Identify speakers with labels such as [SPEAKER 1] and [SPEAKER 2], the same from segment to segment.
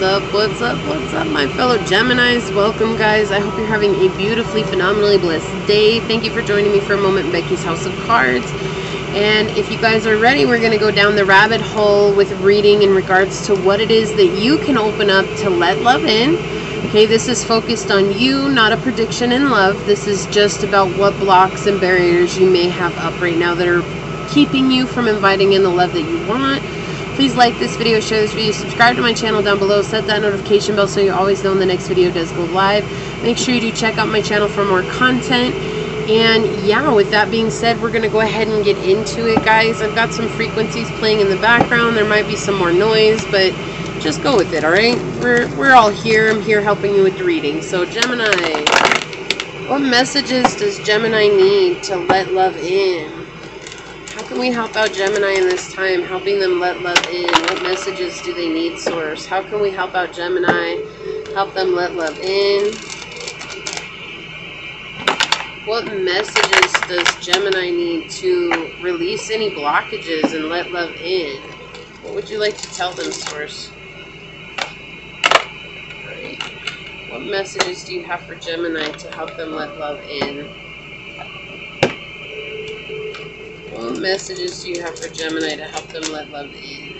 [SPEAKER 1] What's up, what's up, what's up, my fellow Geminis? Welcome, guys. I hope you're having a beautifully, phenomenally blessed day. Thank you for joining me for a moment in Becky's House of Cards. And if you guys are ready, we're going to go down the rabbit hole with reading in regards to what it is that you can open up to let love in. Okay, this is focused on you, not a prediction in love. This is just about what blocks and barriers you may have up right now that are keeping you from inviting in the love that you want. Please like this video, share this video, subscribe to my channel down below, set that notification bell so you always know when the next video does go live. Make sure you do check out my channel for more content. And yeah, with that being said, we're going to go ahead and get into it, guys. I've got some frequencies playing in the background. There might be some more noise, but just go with it, alright? We're all here. I'm here helping you with the reading. So Gemini, what messages does Gemini need to let love in? How can we help out Gemini in this time, helping them let love in? What messages do they need, Source? How can we help out Gemini, help them let love in? What messages does Gemini need to release any blockages and let love in? What would you like to tell them, Source? Right. What messages do you have for Gemini to help them let love in? What messages do you have for Gemini to help them let love in?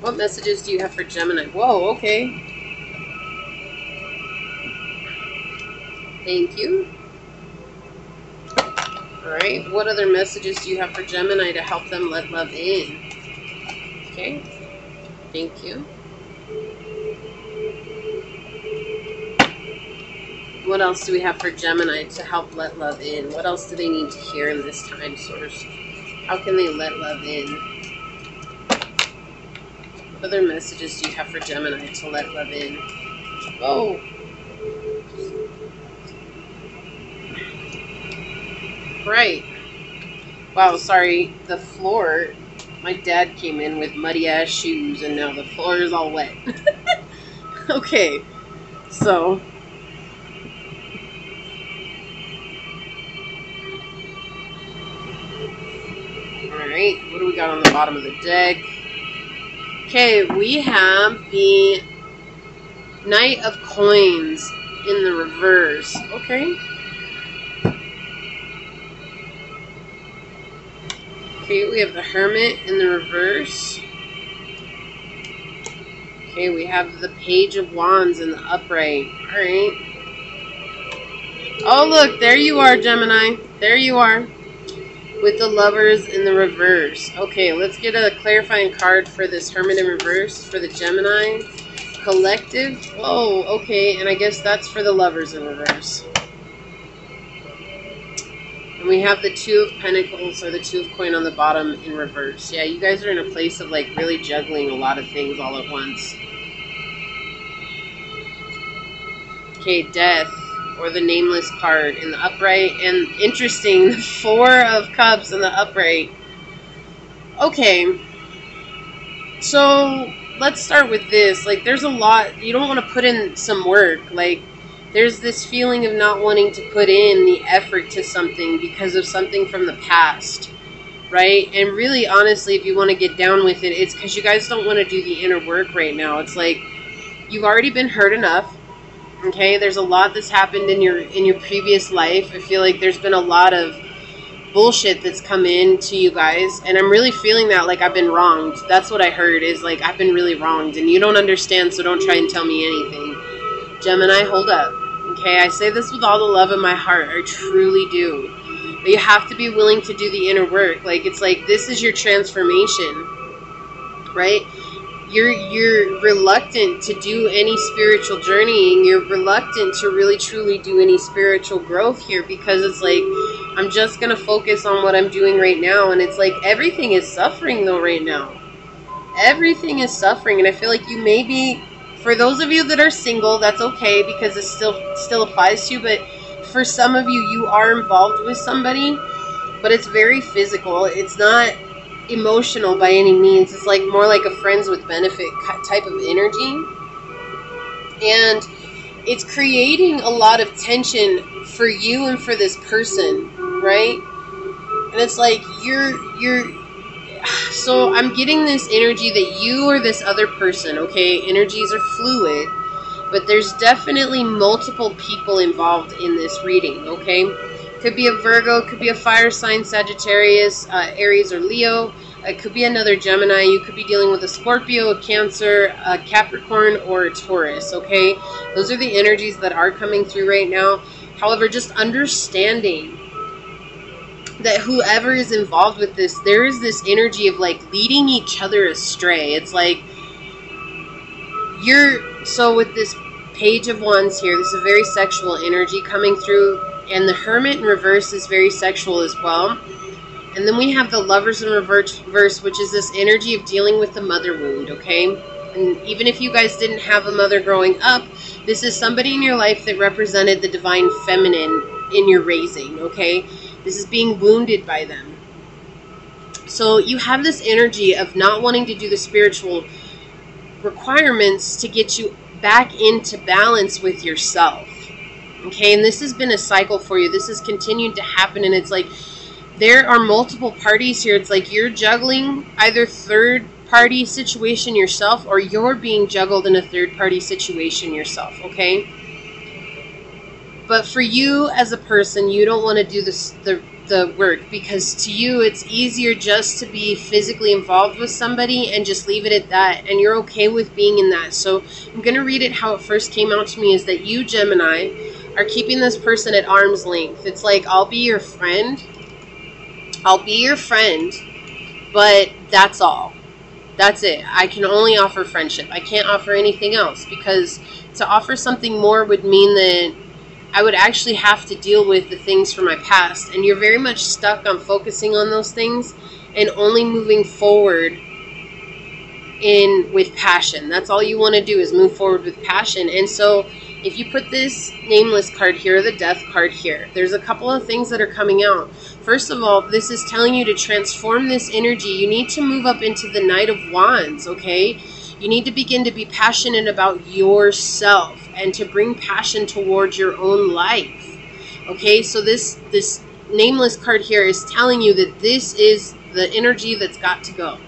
[SPEAKER 1] What messages do you have for Gemini? Whoa, okay. Thank you. Alright, what other messages do you have for Gemini to help them let love in? Okay, thank you. What else do we have for Gemini to help let love in? What else do they need to hear in this time, Source? How can they let love in? What other messages do you have for Gemini to let love in? Oh! Right. Wow, sorry. The floor, my dad came in with muddy ass shoes and now the floor is all wet. Okay, so alright, what do we got on the bottom of the deck? Okay, we have the Knight of Coins in the reverse. Okay. Okay, we have the Hermit in the reverse. Okay, we have the Page of Wands in the upright. Alright. Oh, look, there you are, Gemini. There you are. With the Lovers in the reverse. Okay, let's get a clarifying card for this Hermit in reverse for the Gemini collective. Oh, okay, and I guess that's for the Lovers in reverse. And we have the Two of Pentacles or the Two of Coin on the bottom in reverse. Yeah, you guys are in a place of like really juggling a lot of things all at once. Okay, Death. Or the Nameless card in the upright. And interesting, the Four of Cups in the upright. Okay. So, let's start with this. Like, there's a lot. You don't want to put in some work. Like, there's this feeling of not wanting to put in the effort to something because of something from the past. Right? And really, honestly, if you want to get down with it, it's because you guys don't want to do the inner work right now. It's like, you've already been hurt enough. Okay, there's a lot that's happened in your previous life. I feel like there's been a lot of bullshit that's come in to you guys, and I'm really feeling that, like, I've been wronged. That's what I heard, is like I've been really wronged, and you don't understand, so don't try and tell me anything. Gemini, hold up. Okay, I say this with all the love in my heart. I truly do. But you have to be willing to do the inner work. Like, it's like this is your transformation, right? You're reluctant to do any spiritual journeying. You're reluctant to really truly do any spiritual growth here because it's like, I'm just going to focus on what I'm doing right now. And it's like everything is suffering though right now. Everything is suffering. And I feel like you may be, for those of you that are single, that's okay because it still applies to you. But for some of you, you are involved with somebody, but it's very physical. It's not emotional by any means. It's like more like a friends with benefit type of energy, and it's creating a lot of tension for you and for this person, right? And it's like you're So I'm getting this energy that you or this other person, okay, energies are fluid, but there's definitely multiple people involved in this reading, okay? Could be a Virgo, could be a fire sign, Sagittarius, Aries, or Leo. It could be another Gemini. You could be dealing with a Scorpio, a Cancer, a Capricorn, or a Taurus, okay? Those are the energies that are coming through right now. However, just understanding that whoever is involved with this, there is this energy of like leading each other astray. It's like so with this Page of Wands here, this is a very sexual energy coming through, and the Hermit in reverse is very sexual as well. And then we have the Lovers in reverse, which is this energy of dealing with the mother wound, okay? And even if you guys didn't have a mother growing up, this is somebody in your life that represented the divine feminine in your raising, okay? This is being wounded by them. So you have this energy of not wanting to do the spiritual requirements to get you back into balance with yourself, okay? And this has been a cycle for you. This has continued to happen, and it's like there are multiple parties here. It's like you're juggling either third-party situation yourself, or you're being juggled in a third-party situation yourself, okay? But for you as a person, you don't want to do the work, because to you it's easier just to be physically involved with somebody and just leave it at that, and you're okay with being in that. So I'm going to read it how it first came out to me, is that you, Gemini, are keeping this person at arm's length. It's like, I'll be your friend, but that's all. That's it. I can only offer friendship. I can't offer anything else, because to offer something more would mean that I would actually have to deal with the things from my past. And you're very much stuck on focusing on those things and only moving forward with passion. That's all you want to do, is move forward with passion. And so if you put this Nameless card here, the Death card here, there's a couple of things that are coming out. First of all, this is telling you to transform this energy. You need to move up into the Knight of Wands, okay? You need to begin to be passionate about yourself and to bring passion towards your own life, okay? So this Nameless card here is telling you that this is the energy that's got to go.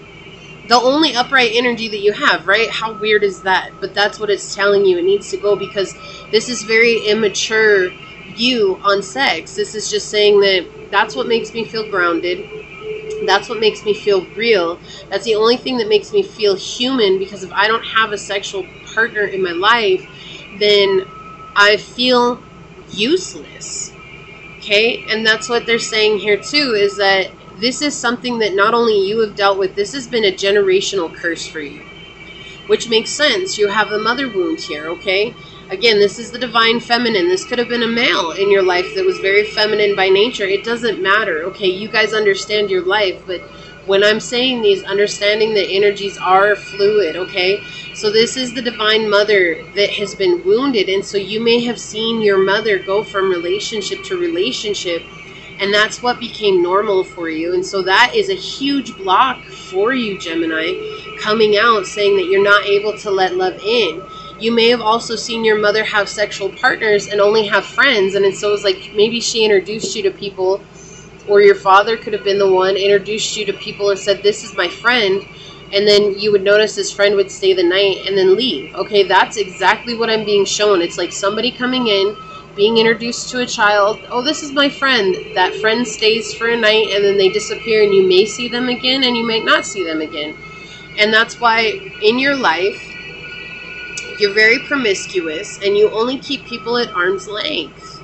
[SPEAKER 1] The only upright energy that you have, right? How weird is that? But that's what it's telling you. It needs to go, because this is very immature view on sex. This is just saying that that's what makes me feel grounded. That's what makes me feel real. That's the only thing that makes me feel human, because if I don't have a sexual partner in my life, then I feel useless, okay? And that's what they're saying here too, is that this is something that not only you have dealt with, this has been a generational curse for you, which makes sense. You have the mother wound here, okay? Again, this is the divine feminine. This could have been a male in your life that was very feminine by nature. It doesn't matter, okay? You guys understand your life, but when I'm saying these, understanding that energies are fluid, okay? So this is the divine mother that has been wounded, and so you may have seen your mother go from relationship to relationship, and that's what became normal for you. And so that is a huge block for you, Gemini, coming out saying that you're not able to let love in. You may have also seen your mother have sexual partners and only have friends, and so it's like maybe she introduced you to people, or your father could have been the one introduced you to people and said, this is my friend, and then you would notice this friend would stay the night and then leave. Okay, that's exactly what I'm being shown. It's like somebody coming in, being introduced to a child. Oh, this is my friend. That friend stays for a night and then they disappear, and you may see them again and you might not see them again. And that's why in your life, you're very promiscuous and you only keep people at arm's length.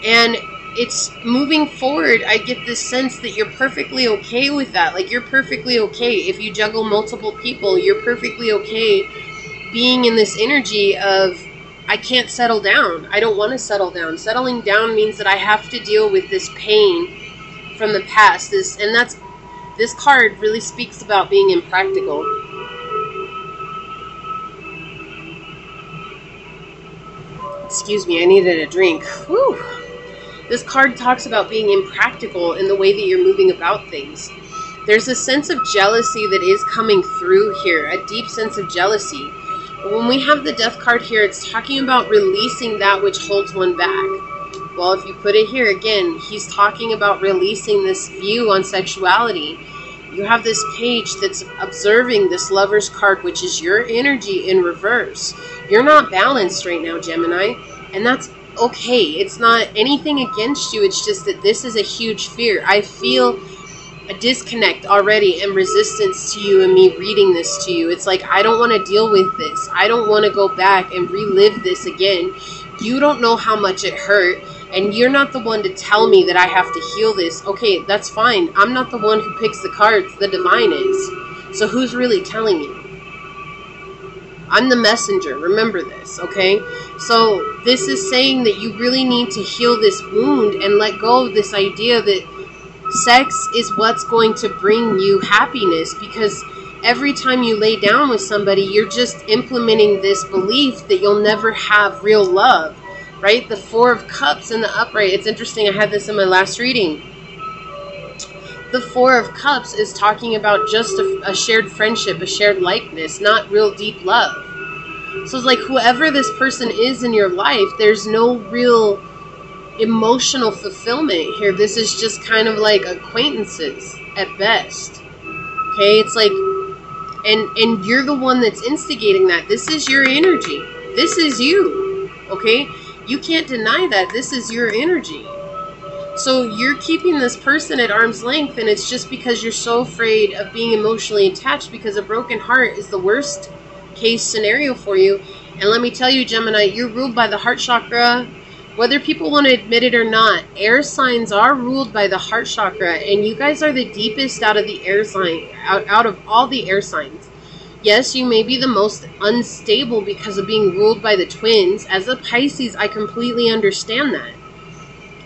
[SPEAKER 1] And it's moving forward, I get this sense that you're perfectly okay with that. Like, you're perfectly okay if you juggle multiple people. You're perfectly okay being in this energy of, I can't settle down. I don't want to settle down. Settling down means that I have to deal with this pain from the past. This card really speaks about being impractical. Excuse me, I needed a drink. Whew. This card talks about being impractical in the way that you're moving about things. There's a sense of jealousy that is coming through here, a deep sense of jealousy. But when we have the Death card here, it's talking about releasing that which holds one back. Well, if you put it here again, he's talking about releasing this view on sexuality. You have this page that's observing this Lover's card, which is your energy in reverse. You're not balanced right now, Gemini, and that's okay. It's not anything against you. It's just that this is a huge fear. I feel a disconnect already and resistance to you and me reading this to you. It's like, I don't want to deal with this. I don't want to go back and relive this again. You don't know how much it hurt, and you're not the one to tell me that I have to heal this. Okay, that's fine. I'm not the one who picks the cards. The divine is. So who's really telling you? I'm the messenger. Remember this, okay? So this is saying that you really need to heal this wound and let go of this idea that sex is what's going to bring you happiness, because every time you lay down with somebody, you're just implementing this belief that you'll never have real love, right? The Four of Cups in the upright. It's interesting. I had this in my last reading. The Four of Cups is talking about just a shared friendship, a shared likeness, not real deep love. So it's like whoever this person is in your life, there's no real emotional fulfillment here. This is just kind of like acquaintances at best. Okay, it's like, and you're the one that's instigating that. This is your energy. This is you. Okay, you can't deny that. This is your energy. So you're keeping this person at arm's length, and it's just because you're so afraid of being emotionally attached, because a broken heart is the worst case scenario for you. And let me tell you, Gemini, you're ruled by the heart chakra. Whether people want to admit it or not, air signs are ruled by the heart chakra, and you guys are the deepest out of the air sign, out of all the air signs. Yes, you may be the most unstable because of being ruled by the twins. As a Pisces, I completely understand that,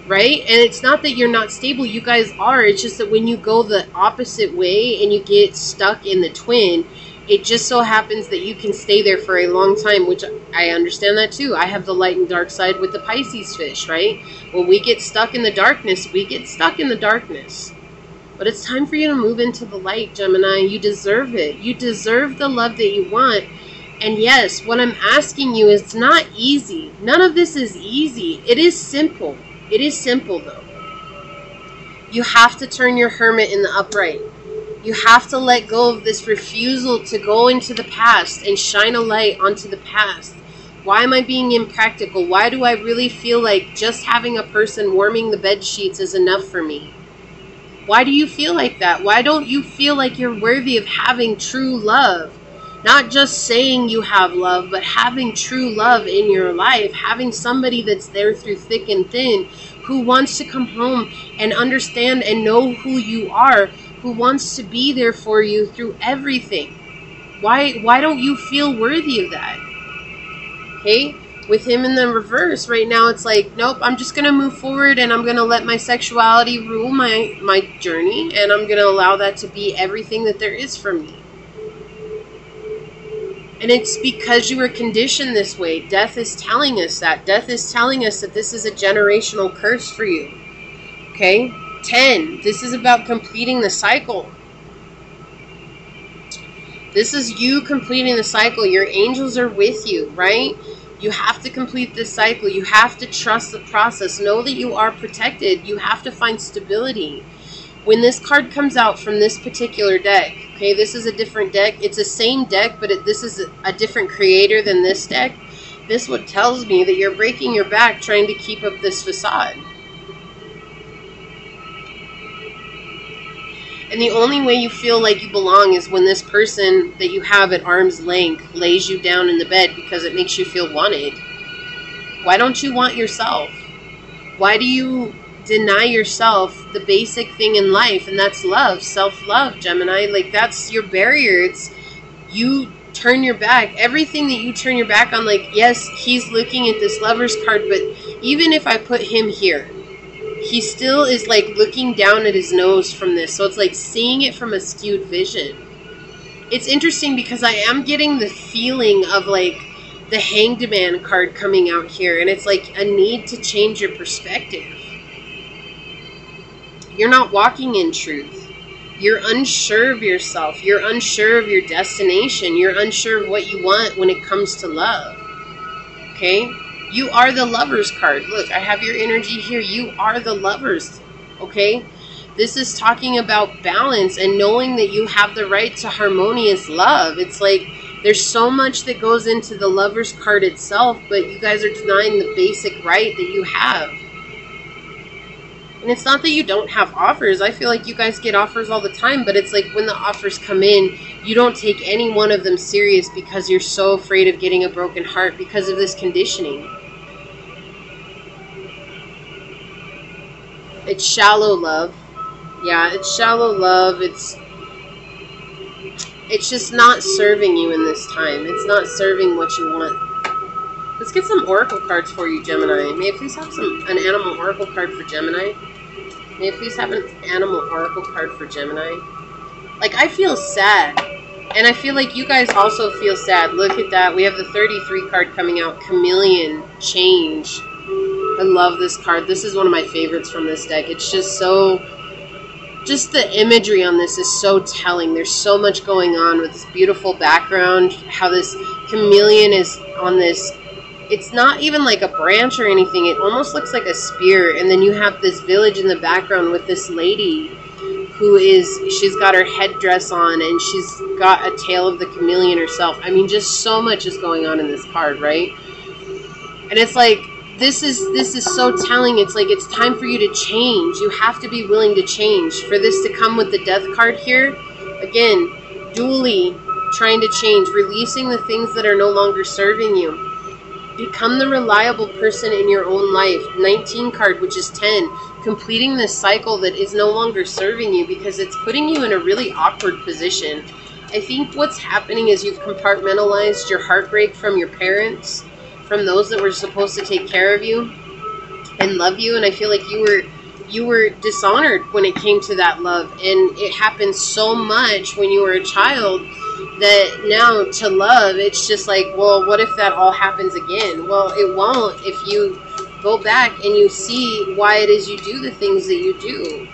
[SPEAKER 1] right? And it's not that you're not stable, you guys are. It's just that when you go the opposite way and you get stuck in the twin, it just so happens that you can stay there for a long time, which I understand that too. I have the light and dark side with the Pisces fish, right? When we get stuck in the darkness, we get stuck in the darkness. But it's time for you to move into the light, Gemini. You deserve it. You deserve the love that you want. And yes, what I'm asking you is, it's not easy. None of this is easy. It is simple. It is simple, though. You have to turn your hermit in the upright. You have to let go of this refusal to go into the past and shine a light onto the past. Why am I being impractical? Why do I really feel like just having a person warming the bed sheets is enough for me? Why do you feel like that? Why don't you feel like you're worthy of having true love? Not just saying you have love, but having true love in your life. Having somebody that's there through thick and thin, who wants to come home and understand and know who you are, who wants to be there for you through everything. Why don't you feel worthy of that? Okay? With him in the reverse right now, it's like, nope, I'm just going to move forward, and I'm going to let my sexuality rule my journey, and I'm going to allow that to be everything that there is for me. And it's because you were conditioned this way. Death is telling us that. Death is telling us that this is a generational curse for you. Okay? 10. This is about completing the cycle. This is you completing the cycle. Your angels are with you, right? You have to complete this cycle. You have to trust the process. Know that you are protected. You have to find stability. When this card comes out from this particular deck, okay, this is a different deck. It's the same deck, but this is a different creator than this deck. This one tells me that you're breaking your back trying to keep up this facade. And the only way you feel like you belong is when this person that you have at arm's length lays you down in the bed because it makes you feel wanted. Why don't you want yourself? Why do you deny yourself the basic thing in life? And that's love, self-love, Gemini. Like, that's your barrier. It's you turn your back. Everything that you turn your back on, like, yes, he's looking at this Lover's card, but even if I put him here, he still is like looking down at his nose from this. So it's like seeing it from a skewed vision. It's interesting because I am getting the feeling of like the Hanged Man card coming out here. And it's like a need to change your perspective. You're not walking in truth. You're unsure of yourself. You're unsure of your destination. You're unsure of what you want when it comes to love. Okay? You are the Lover's card. Look, I have your energy here. You are the Lovers, okay? This is talking about balance and knowing that you have the right to harmonious love. It's like there's so much that goes into the Lover's card itself, but you guys are denying the basic right that you have. And it's not that you don't have offers. I feel like you guys get offers all the time, but it's like when the offers come in, you don't take any one of them serious because you're so afraid of getting a broken heart because of this conditioning. It's shallow love. Yeah, it's shallow love. It's just not serving you in this time. It's not serving what you want. Let's get some oracle cards for you, Gemini. May I please have an animal oracle card for Gemini? May I please have an animal oracle card for Gemini? Like, I feel sad. And I feel like you guys also feel sad. Look at that. We have the 33 card coming out. Chameleon. Change. I love this card. This is one of my favorites from this deck. It's just so... Just the imagery on this is so telling. There's so much going on with this beautiful background. How this chameleon is on this... It's not even like a branch or anything. It almost looks like a spear. And then you have this village in the background with this lady who is... She's got her headdress on and she's got a tail of the chameleon herself. I mean, just so much is going on in this card, right? And it's like... This is so telling. It's like it's time for you to change. You have to be willing to change. For this to come with the death card here, again, dually trying to change, releasing the things that are no longer serving you. Become the reliable person in your own life. 19 card, which is 10. Completing this cycle that is no longer serving you because it's putting you in a really awkward position. I think what's happening is you've compartmentalized your heartbreak from your parents, from those that were supposed to take care of you and love you, and I feel like you were dishonored when it came to that love, and it happened so much when you were a child that now to love, it's just like, well, what if that all happens again? Well, it won't if you go back and you see why it is you do the things that you do,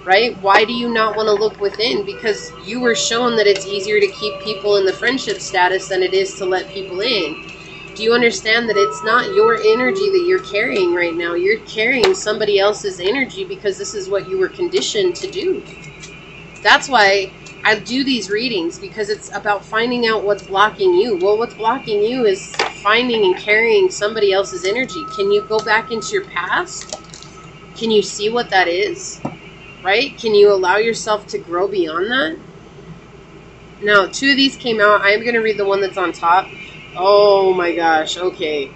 [SPEAKER 1] right? Why do you not want to look within? Because you were shown that it's easier to keep people in the friendship status than it is to let people in. Do you understand that it's not your energy that you're carrying right now? You're carrying somebody else's energy because this is what you were conditioned to do. That's why I do these readings, because it's about finding out what's blocking you. Well, what's blocking you is finding and carrying somebody else's energy. Can you go back into your past? Can you see what that is? Right? Can you allow yourself to grow beyond that? Now, 2 of these came out. I am going to read the one that's on top. Oh my gosh, okay.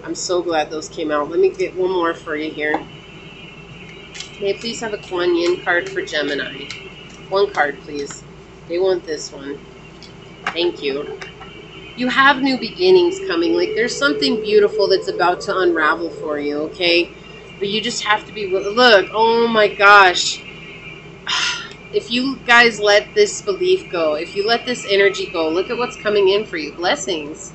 [SPEAKER 1] I'm so glad those came out. Let me get one more for you here. May I please have a Kuan Yin card for Gemini? One card, please. They want this one. Thank you. You have new beginnings coming. Like, there's something beautiful that's about to unravel for you, okay? But you just have to be... Look, oh my gosh. If you guys let this belief go, if you let this energy go, look at what's coming in for you. Blessings.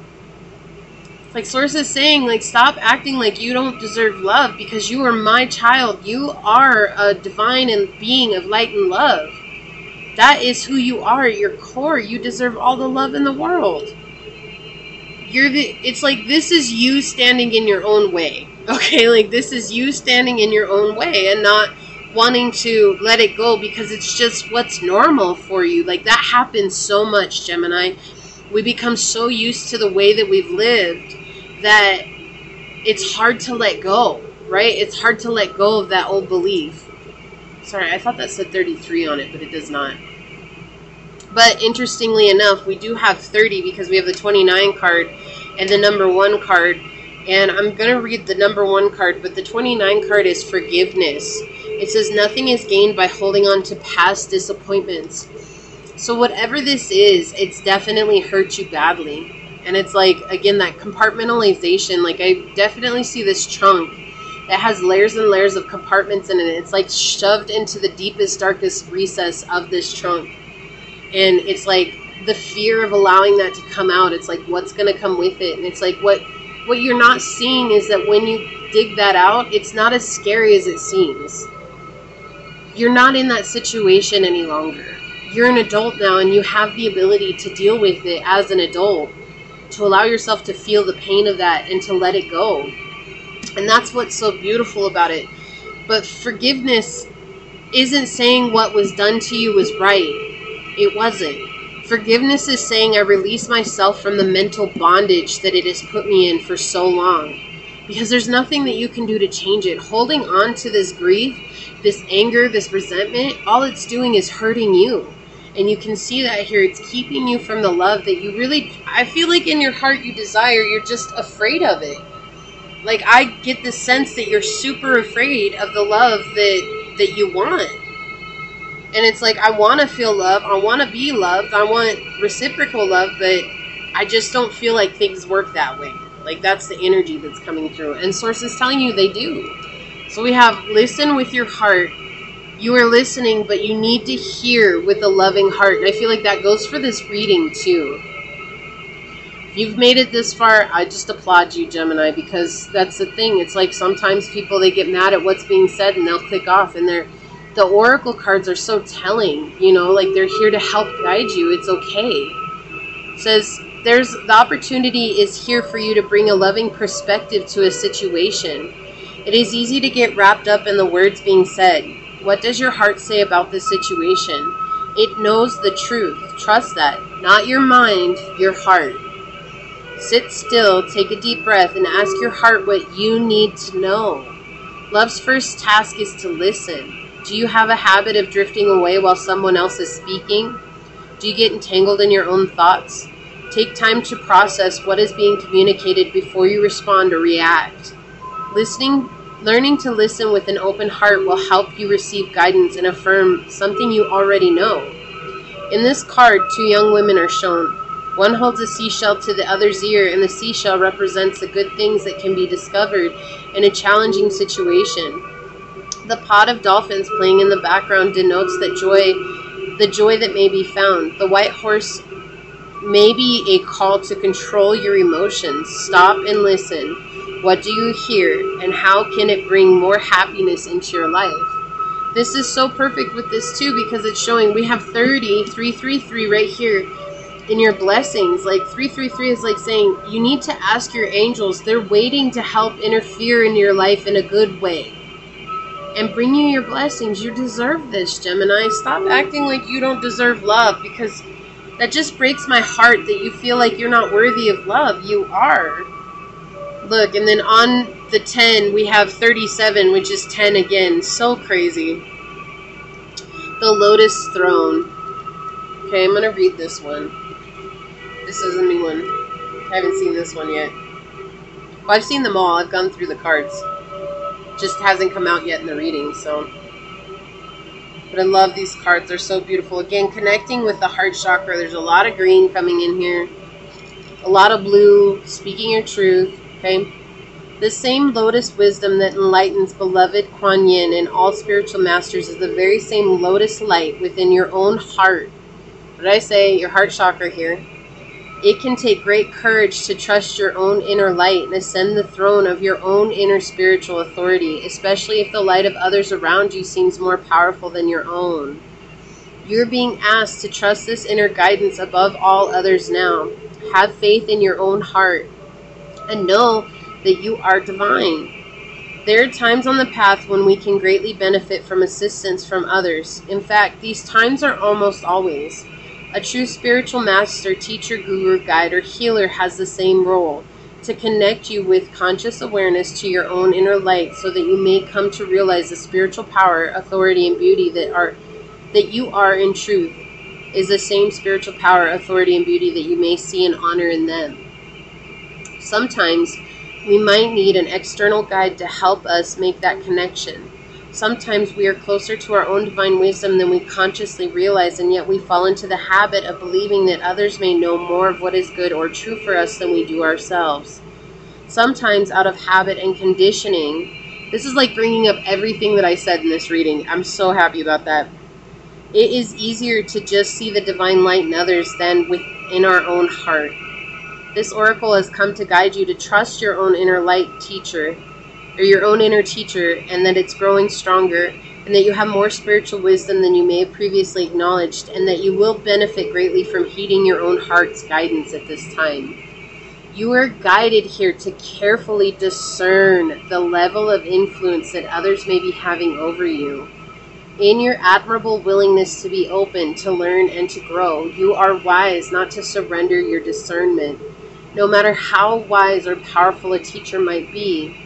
[SPEAKER 1] Like Source is saying, like, stop acting like you don't deserve love because you are my child. You are a divine and being of light and love. That is who you are at your core. You deserve all the love in the world. It's like this is you standing in your own way. Okay, like this is you standing in your own way and not wanting to let it go because it's just what's normal for you. Like that happens so much, Gemini. We become so used to the way that we've lived that it's hard to let go, right? It's hard to let go of that old belief. Sorry, I thought that said 33 on it, but it does not. But interestingly enough, we do have 30 because we have the 29 card and the number 1 card. And I'm going to read the number 1 card, but the 29 card is forgiveness. It says nothing is gained by holding on to past disappointments. So whatever this is, it's definitely hurt you badly. And it's like, again, that compartmentalization. Like I definitely see this trunk that has layers and layers of compartments in it. It's like shoved into the deepest, darkest recess of this trunk. And it's like the fear of allowing that to come out. It's like, what's going to come with it? And it's like, what you're not seeing is that when you dig that out, it's not as scary as it seems. You're not in that situation any longer. You're an adult now, and you have the ability to deal with it as an adult, to allow yourself to feel the pain of that and to let it go. And that's what's so beautiful about it. But forgiveness, isn't saying what was done to you was right. It wasn't. Forgiveness is saying I release myself from the mental bondage that it has put me in for so long. Because there's nothing that you can do to change it. Holding on to this grief, this anger, this resentment, all it's doing is hurting you. And you can see that here. It's keeping you from the love that you really, I feel like in your heart you desire. You're just afraid of it. Like, I get the sense that you're super afraid of the love that you want. And it's like, I want to feel love. I want to be loved. I want reciprocal love, but I just don't feel like things work that way. Like, that's the energy that's coming through. And Source is telling you they do. So we have listen with your heart. You are listening, but you need to hear with a loving heart. And I feel like that goes for this reading too. If you've made it this far, I just applaud you, Gemini, because that's the thing. It's like sometimes people, they get mad at what's being said and they'll click off, and the oracle cards are so telling, you know, like they're here to help guide you. It's okay. It says the opportunity is here for you to bring a loving perspective to a situation. It is easy to get wrapped up in the words being said. What does your heart say about this situation? It knows the truth. Trust that. Not your mind, your heart. Sit still, take a deep breath, and ask your heart what you need to know. Love's first task is to listen. Do you have a habit of drifting away while someone else is speaking? Do you get entangled in your own thoughts? Take time to process what is being communicated before you respond or react. Learning to listen with an open heart will help you receive guidance and affirm something you already know. In this card, two young women are shown. One holds a seashell to the other's ear, and the seashell represents the good things that can be discovered in a challenging situation. The pod of dolphins playing in the background denotes the joy that may be found. The white horse may be a call to control your emotions. Stop and listen. What do you hear, and how can it bring more happiness into your life? This is so perfect with this too, because it's showing we have 333 right here in your blessings. Like 333 is like saying you need to ask your angels. They're waiting to help interfere in your life in a good way and bring you your blessings. You deserve this, Gemini. Stop acting like you don't deserve love, because that just breaks my heart that you feel like you're not worthy of love. You are. Look, and then on the 10, we have 37, which is 10 again. So crazy. The Lotus Throne. Okay, I'm going to read this one. This is a new one. I haven't seen this one yet. Well, I've seen them all. I've gone through the cards. Just hasn't come out yet in the reading, so. But I love these cards. They're so beautiful. Again, connecting with the heart chakra. There's a lot of green coming in here. A lot of blue. Speaking your truth. Okay. The same lotus wisdom that enlightens beloved Kuan Yin and all spiritual masters is the very same lotus light within your own heart. What did I say? Your heart chakra here. It can take great courage to trust your own inner light and ascend the throne of your own inner spiritual authority, especially if the light of others around you seems more powerful than your own. You're being asked to trust this inner guidance above all others now. Have faith in your own heart and know that you are divine. There are times on the path when we can greatly benefit from assistance from others. In fact, these times are almost always. A true spiritual master, teacher, guru, guide, or healer has the same role, to connect you with conscious awareness to your own inner light so that you may come to realize the spiritual power, authority, and beauty that you are in truth is the same spiritual power, authority, and beauty that you may see and honor in them. Sometimes we might need an external guide to help us make that connection. Sometimes we are closer to our own divine wisdom than we consciously realize, and yet we fall into the habit of believing that others may know more of what is good or true for us than we do ourselves. Sometimes out of habit and conditioning, this is like bringing up everything that I said in this reading. I'm so happy about that. It is easier to just see the divine light in others than within our own heart. This oracle has come to guide you to trust your own inner light teacher, or your own inner teacher, and that it's growing stronger, and that you have more spiritual wisdom than you may have previously acknowledged, and that you will benefit greatly from heeding your own heart's guidance at this time. You are guided here to carefully discern the level of influence that others may be having over you. In your admirable willingness to be open, to learn, and to grow, you are wise not to surrender your discernment. No matter how wise or powerful a teacher might be,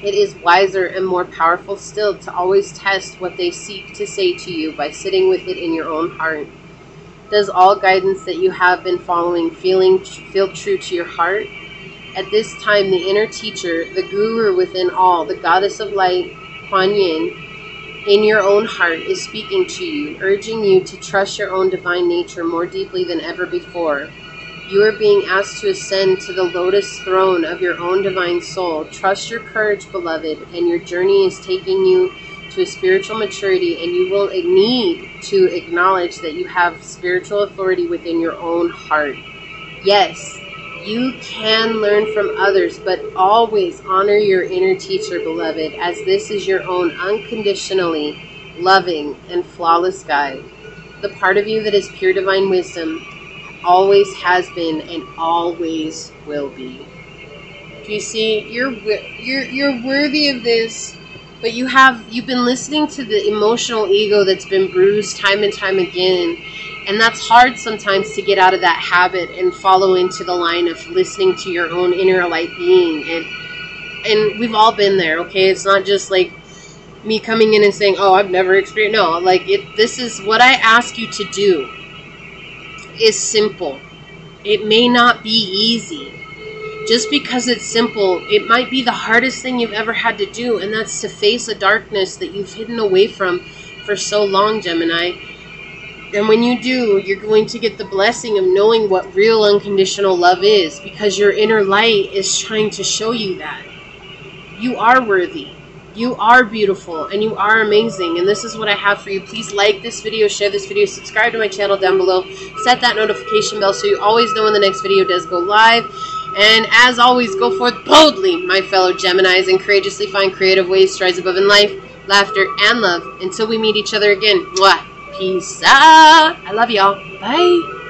[SPEAKER 1] it is wiser and more powerful still to always test what they seek to say to you by sitting with it in your own heart. Does all guidance that you have been following feel true to your heart? At this time, the inner teacher, the guru within all, the goddess of light, Kuan Yin, in your own heart is speaking to you, urging you to trust your own divine nature more deeply than ever before. You are being asked to ascend to the lotus throne of your own divine soul. Trust your courage, beloved, and your journey is taking you to a spiritual maturity, and you will need to acknowledge that you have spiritual authority within your own heart. Yes, you can learn from others, but always honor your inner teacher, beloved, as this is your own unconditionally loving and flawless guide. The part of you that is pure divine wisdom always has been and always will be. Do you see? You're worthy of this, but you've been listening to the emotional ego that's been bruised time and time again. And that's hard sometimes to get out of that habit and follow into the line of listening to your own inner light being. And we've all been there, okay? It's not just like me coming in and saying, oh, I've never experienced. No, like this is what I ask you to do is simple. It may not be easy. Just because it's simple, it might be the hardest thing you've ever had to do, and that's to face a darkness that you've hidden away from for so long, Gemini. And when you do, you're going to get the blessing of knowing what real unconditional love is, because your inner light is trying to show you that. You are worthy. You are beautiful, and you are amazing, and this is what I have for you. Please like this video, share this video, subscribe to my channel down below, set that notification bell so you always know when the next video does go live. And as always, go forth boldly, my fellow Geminis, and courageously find creative ways to rise above in life, laughter, and love. Until we meet each other again. Mwah. Peace out. I love y'all. Bye.